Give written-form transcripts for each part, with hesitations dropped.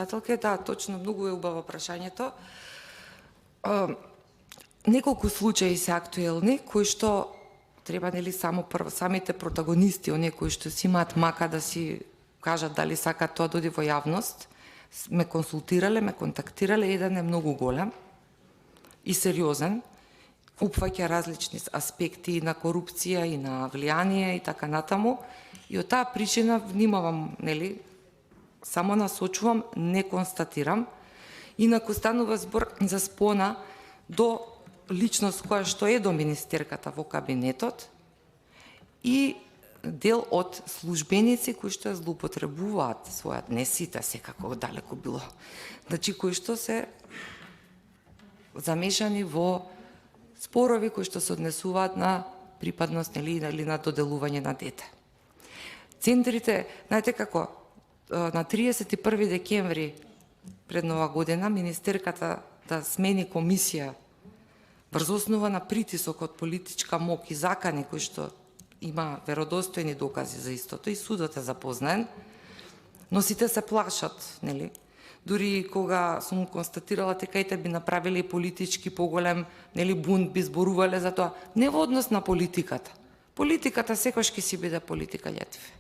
Да, точно, многу е убаво прашањето. Неколку случаи се актуелни, кои што треба само прво самите протагонисти, оние кои што си имаат мака да си кажат дали сакаат тоа дојде во јавност, ме консултирале, ме контактирале, еден е многу голем и сериозен, опфаќа различни аспекти на корупција и на влијание и така натаму, и од таа причина внимавам, само насочувам, не констатирам. Инаку станува збор за спона до личност која што е до министерката во кабинетот и дел од службеници кои што ја злоупотребуваат својат, не сите секако далеко било, значи кои што се замешани во спорови кои што се однесуваат на припадност или на доделување на дете. Центрите, знаете како, на 31 декември пред нова година министерката да смени комисија врз основа на притисок од политичка мок и закани кои што има веродостојни докази за истото и судот е запознаен, но сите се плашат, нели? Дури кога сум констатирала дека би направиле политички поголем, бунт, би зборувале за тоа, не во однос на политиката. Политиката секојаш ќе си биде политика, јативе.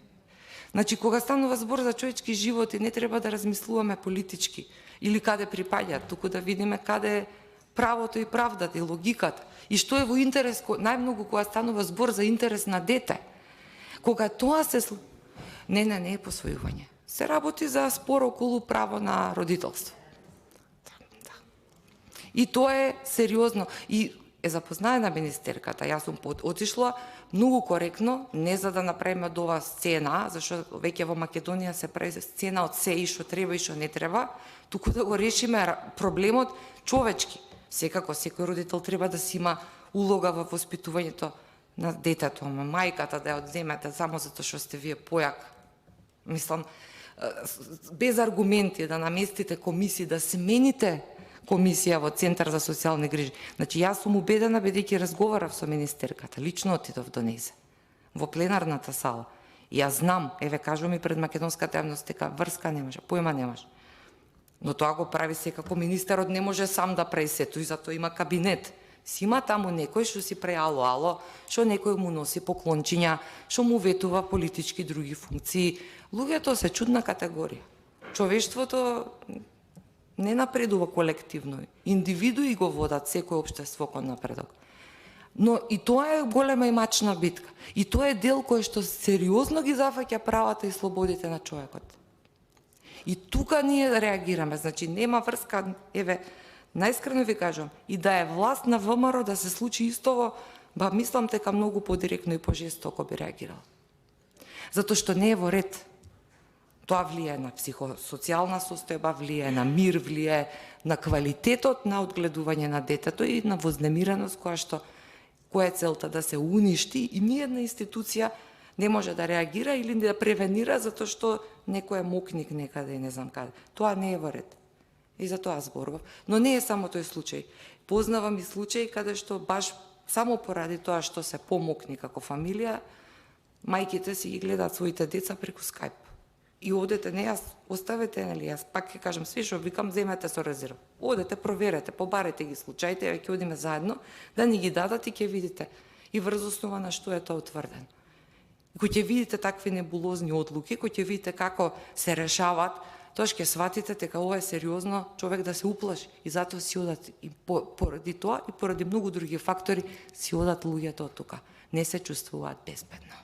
Значи, кога станува збор за човечки животи, не треба да размислуваме политички или каде припаѓаат, туку да видиме каде е правото и правдата и логиката и што е во интерес, најмногу кога станува збор за интерес на дете. Кога тоа се не е посвојување. Се работи за спор околу право на родителство. И тоа е сериозно и е запознаена министерката. Јас сум отишла многу коректно, не за да направиме од ова сцена, зашто веќе во Македонија се прави сцена од се и што треба и што не треба, туку да го решиме проблемот човечки. Секако секој родител треба да си има улога во воспитувањето на детето, ама мајката да ја одземете само затоа што сте вие појак. Мислам, без аргументи да наместите комисии, да смените комисија во Центар за социјални грижи. Значи, јас сум убедена, бидејќи разговарав со министерката, лично отидов до нејзе, во пленарната сала. Јас знам, кажувам и пред македонската јавност, дека врска немаше, појма немаше. Но тоа го прави секако министерот, не може сам да прави сето и затоа има кабинет. Си има таму некој што си прави ало, што некој му носи поклончиња, што му ветува политички други функции. Луѓето се чудна категорија. Човештвото не напредува колективно. Индивидуи го водат секој општество кон напредок. Но и тоа е голема и мачна битка. И тоа е дел кој што сериозно ги зафаќа правата и слободите на човекот. И тука ние реагираме. Значи, нема врска, најскрено ви кажам, и да е власт на ВМРО да се случи истово, мислам дека многу подиректно и пожестоко би реагирал. Затоа што не е во ред. Тоа влијае на психосоцијална состојба, влијае на мир, влијае на квалитетот на одгледување на детето и на вознемиреност која е целта да се уништи и ниедна институција не може да реагира или да превенира затоа што некој е мокник некаде и не знам каде. Тоа не е во ред. И за тоа зборував. Но не е само тој случај. Познавам и случаи каде што баш само поради тоа што се помокни како фамилија, мајките си ги гледаат своите деца преку Skype. И одете, не јас, оставете, јас пак ќе кажам, све што викам, земете со резерва. Одете, проверете, побарете ги случаите, ќе одиме заедно, да ни ги дадат и ќе видите. И врз основа на што е тоа утврдено. Кој ќе видите такви небулозни одлуки, кој ќе видите како се решаваат, тоа ќе сватите дека ова е сериозно, човек да се уплаши. И затоа си одат, и поради тоа, и поради многу други фактори, си одат луѓето од тука. Не се чувствуваат безбедно.